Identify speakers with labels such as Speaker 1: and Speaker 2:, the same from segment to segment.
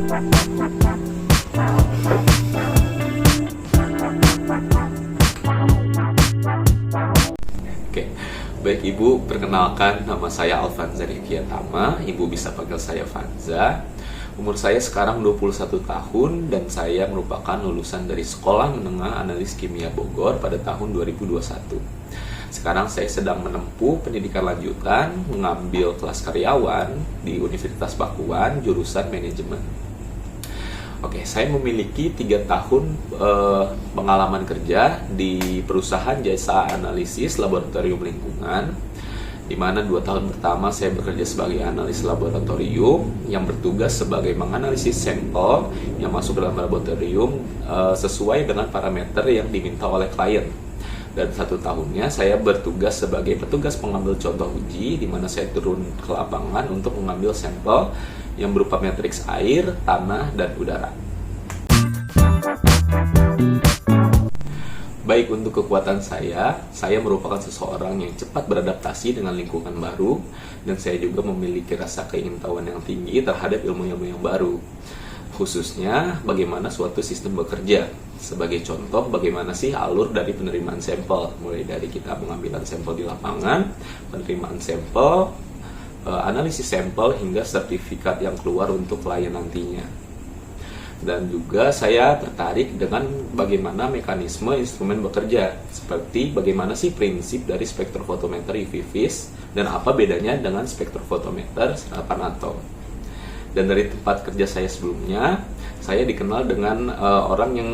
Speaker 1: Oke, baik Ibu, perkenalkan nama saya Alvanza Rikiatama. Ibu bisa panggil saya Vanza. Umur saya sekarang 21 tahun dan saya merupakan lulusan dari Sekolah Menengah Analis Kimia Bogor pada tahun 2021. Sekarang saya sedang menempuh pendidikan lanjutan, mengambil kelas karyawan di Universitas Pakuan, jurusan manajemen. Oke, saya memiliki 3 tahun pengalaman kerja di perusahaan jasa analisis laboratorium lingkungan, di mana 2 tahun pertama saya bekerja sebagai analis laboratorium yang bertugas sebagai menganalisis sampel yang masuk ke dalam laboratorium sesuai dengan parameter yang diminta oleh klien. Dan 1 tahunnya saya bertugas sebagai petugas pengambil contoh uji, di mana saya turun ke lapangan untuk mengambil sampel yang berupa matriks air, tanah, dan udara. Baik, untuk kekuatan saya merupakan seseorang yang cepat beradaptasi dengan lingkungan baru, dan saya juga memiliki rasa keingintahuan yang tinggi terhadap ilmu-ilmu yang baru. Khususnya bagaimana suatu sistem bekerja. Sebagai contoh, bagaimana sih alur dari penerimaan sampel, mulai dari kita pengambilan sampel di lapangan, penerimaan sampel, analisis sampel, hingga sertifikat yang keluar untuk klien nantinya. Dan juga saya tertarik dengan bagaimana mekanisme instrumen bekerja, seperti bagaimana sih prinsip dari spektrofotometer UV-Vis dan apa bedanya dengan spektrofotometer serapan atom. Dan dari tempat kerja saya sebelumnya, saya dikenal dengan orang yang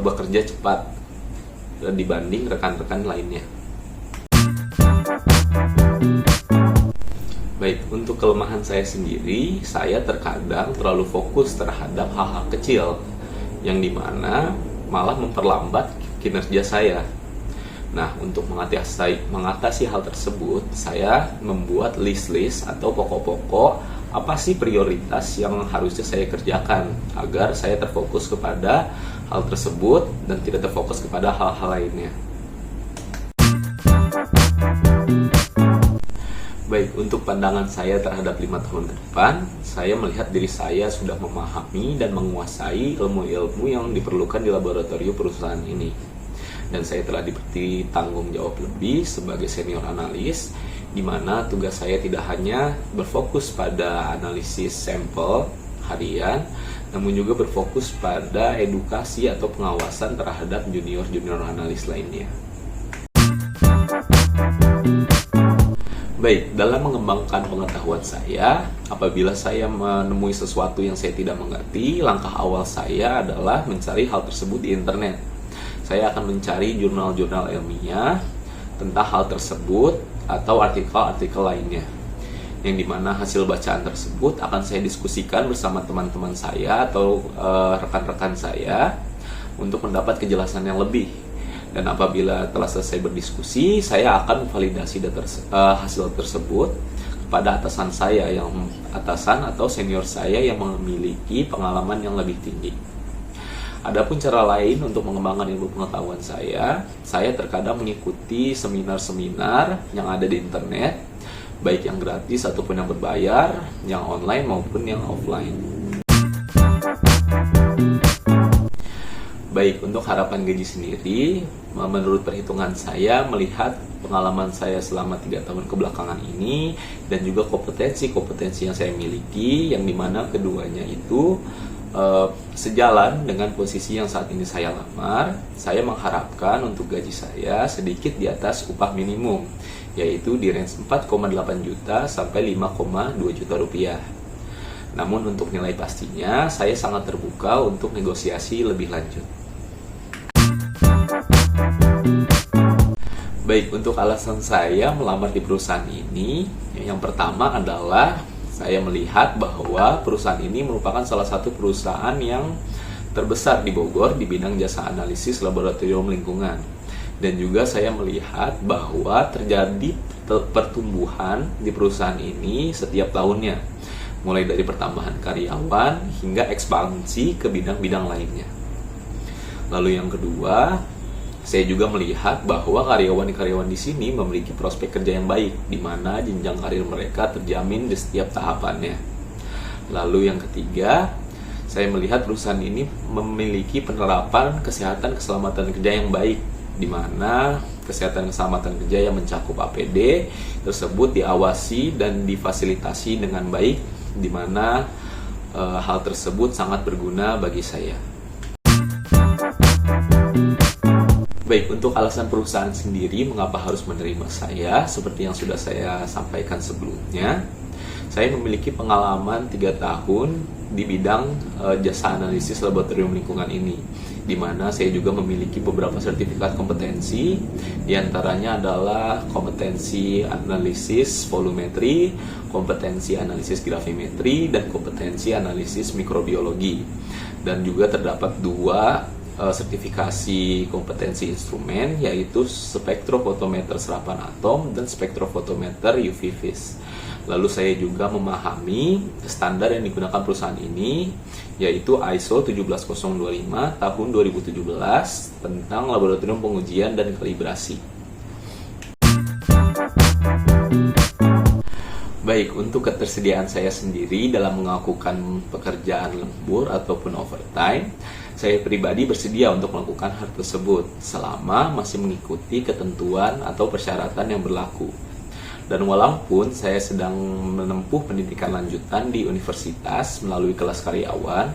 Speaker 1: bekerja cepat dibanding rekan-rekan lainnya. Baik, untuk kelemahan saya sendiri, saya terkadang terlalu fokus terhadap hal-hal kecil yang dimana malah memperlambat kinerja saya. Nah, untuk mengatasi hal tersebut, saya membuat list-list atau pokok-pokok apa sih prioritas yang harusnya saya kerjakan agar saya terfokus kepada hal tersebut dan tidak terfokus kepada hal-hal lainnya. Baik, untuk pandangan saya terhadap 5 tahun ke depan, saya melihat diri saya sudah memahami dan menguasai ilmu-ilmu yang diperlukan di laboratorium perusahaan ini. Dan saya telah diberi tanggung jawab lebih sebagai senior analis, di mana tugas saya tidak hanya berfokus pada analisis sampel harian, namun juga berfokus pada edukasi atau pengawasan terhadap junior-junior analis lainnya. Baik, dalam mengembangkan pengetahuan saya, apabila saya menemui sesuatu yang saya tidak mengerti, langkah awal saya adalah mencari hal tersebut di internet. Saya akan mencari jurnal-jurnal ilmiah tentang hal tersebut atau artikel-artikel lainnya, yang dimana hasil bacaan tersebut akan saya diskusikan bersama teman-teman saya atau rekan-rekan saya untuk mendapat kejelasan yang lebih. Dan apabila telah selesai berdiskusi, saya akan memvalidasi hasil tersebut kepada atasan atau senior saya yang memiliki pengalaman yang lebih tinggi. Adapun cara lain untuk mengembangkan ilmu pengetahuan saya terkadang mengikuti seminar-seminar yang ada di internet, baik yang gratis ataupun yang berbayar, yang online maupun yang offline. Baik, untuk harapan gaji sendiri, menurut perhitungan saya, melihat pengalaman saya selama 3 tahun kebelakangan ini, dan juga kompetensi-kompetensi yang saya miliki, yang dimana keduanya itu sejalan dengan posisi yang saat ini saya lamar, saya mengharapkan untuk gaji saya sedikit di atas upah minimum, yaitu di range 4,8 juta sampai 5,2 juta rupiah. Namun untuk nilai pastinya, saya sangat terbuka untuk negosiasi lebih lanjut. Baik, untuk alasan saya melamar di perusahaan ini, yang pertama adalah saya melihat bahwa perusahaan ini merupakan salah satu perusahaan yang terbesar di Bogor di bidang jasa analisis laboratorium lingkungan. Dan juga saya melihat bahwa terjadi pertumbuhan di perusahaan ini setiap tahunnya, mulai dari pertambahan karyawan hingga ekspansi ke bidang-bidang lainnya. Lalu yang kedua, saya juga melihat bahwa karyawan-karyawan di sini memiliki prospek kerja yang baik, di mana jenjang karir mereka terjamin di setiap tahapannya. Lalu yang ketiga, Saya melihat perusahaan ini memiliki penerapan kesehatan keselamatan kerja yang baik, di mana kesehatan keselamatan kerja yang mencakup APD tersebut diawasi dan difasilitasi dengan baik, di mana hal tersebut sangat berguna bagi saya. Baik, untuk alasan perusahaan sendiri mengapa harus menerima saya, seperti yang sudah saya sampaikan sebelumnya, saya memiliki pengalaman 3 tahun di bidang jasa analisis laboratorium lingkungan ini, di mana saya juga memiliki beberapa sertifikat kompetensi, diantaranya adalah kompetensi analisis volumetri, kompetensi analisis gravimetri, dan kompetensi analisis mikrobiologi. Dan juga terdapat 2 sertifikasi kompetensi instrumen, yaitu spektrofotometer serapan atom dan spektrofotometer UV vis. Lalu saya juga memahami standar yang digunakan perusahaan ini, yaitu ISO 17025 tahun 2017 tentang laboratorium pengujian dan kalibrasi. Baik, untuk ketersediaan saya sendiri dalam melakukan pekerjaan lembur ataupun overtime, saya pribadi bersedia untuk melakukan hal tersebut selama masih mengikuti ketentuan atau persyaratan yang berlaku. Dan walaupun saya sedang menempuh pendidikan lanjutan di universitas melalui kelas karyawan,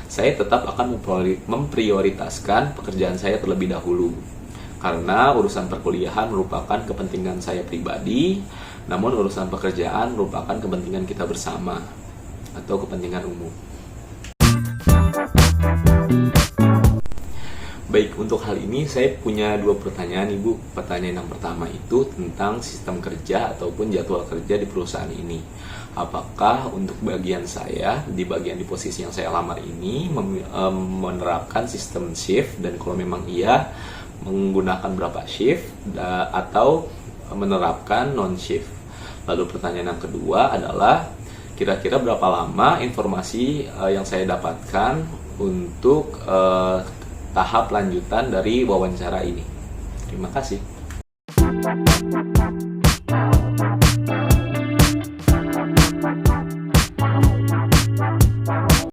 Speaker 1: saya tetap akan memprioritaskan pekerjaan saya terlebih dahulu. Karena urusan perkuliahan merupakan kepentingan saya pribadi, namun urusan pekerjaan merupakan kepentingan kita bersama atau kepentingan umum. Baik, untuk hal ini saya punya 2 pertanyaan, Ibu. Pertanyaan yang pertama itu tentang sistem kerja ataupun jadwal kerja di perusahaan ini. Apakah untuk bagian saya, di posisi yang saya lamar ini, menerapkan sistem shift, dan kalau memang iya, menggunakan berapa shift, atau menerapkan non-shift. Lalu pertanyaan yang kedua adalah, kira-kira berapa lama informasi yang saya dapatkan untuk tahap lanjutan dari wawancara ini. Terima kasih.